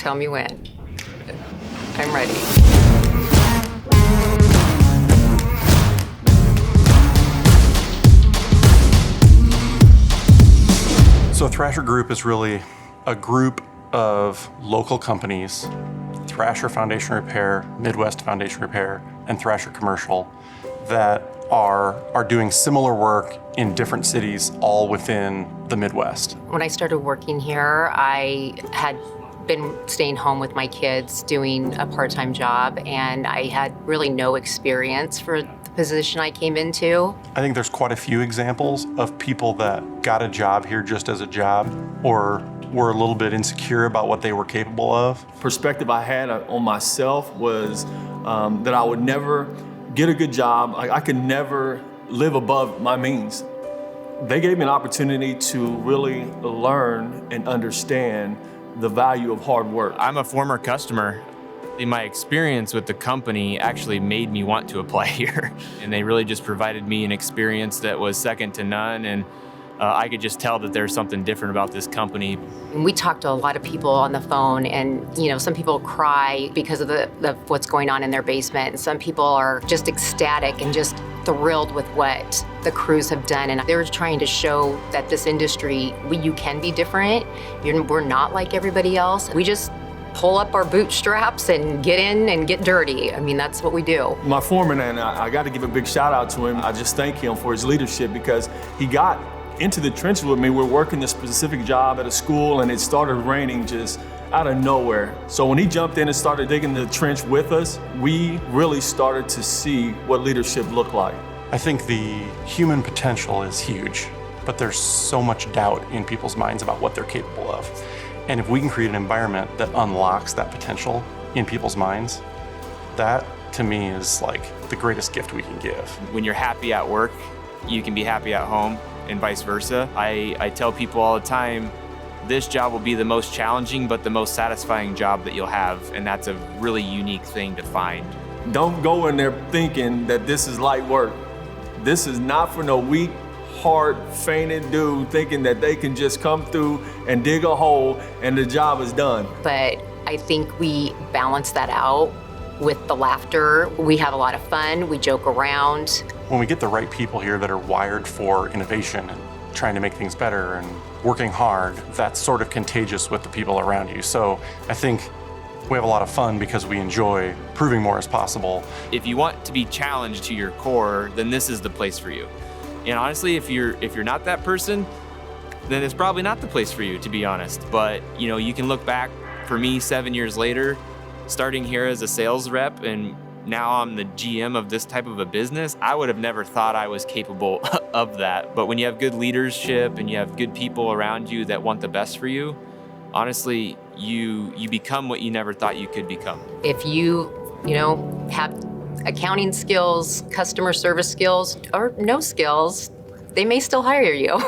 Tell me when. I'm ready. So Thrasher Group is really a group of local companies, Thrasher Foundation Repair, Midwest Foundation Repair, and Thrasher Commercial, that are doing similar work in different cities, all within the Midwest. When I started working here, I had been staying home with my kids doing a part-time job, and I had really no experience for the position I came into. I think there's quite a few examples of people that got a job here just as a job, or were a little bit insecure about what they were capable of. Perspective I had on myself was that I would never get a good job. I could never live above my means. They gave me an opportunity to really learn and understand the value of hard work. I'm a former customer. My experience with the company actually made me want to apply here. And they really just provided me an experience that was second to none. And I could just tell that there's something different about this company. We talked to a lot of people on the phone, and some people cry because of what's going on in their basement, and some people are just ecstatic and just thrilled with what the crews have done. And they're trying to show that this industry, you can be different. We're not like everybody else. We just pull up our bootstraps and get in and get dirty. I mean, that's what we do. My foreman, and I got to give a big shout out to him. I just thank him for his leadership, because he got into the trenches with me. We're working this specific job at a school, and it started raining just out of nowhere. So when he jumped in and started digging the trench with us, we really started to see what leadership looked like. I think the human potential is huge, but there's so much doubt in people's minds about what they're capable of. And if we can create an environment that unlocks that potential in people's minds, that to me is like the greatest gift we can give. When you're happy at work, you can be happy at home, and vice versa. I tell people all the time, this job will be the most challenging but the most satisfying job that you'll have, and that's a really unique thing to find. Don't go in there thinking that this is light work. This is not for no weak, heart, fainted dude thinking that they can just come through and dig a hole and the job is done. But I think we balance that out with the laughter. We have a lot of fun, we joke around. When we get the right people here that are wired for innovation and trying to make things better and working hard, that's sort of contagious with the people around you. So I think we have a lot of fun because we enjoy proving more is possible. If you want to be challenged to your core, then this is the place for you. And honestly, if you're not that person, then it's probably not the place for you, to be honest. But you can look back, for me, 7 years later, starting here as a sales rep, and now I'm the GM of this type of a business, I would have never thought I was capable of that. But when you have good leadership and you have good people around you that want the best for you, honestly, you become what you never thought you could become. If you have accounting skills, customer service skills, or no skills, they may still hire you.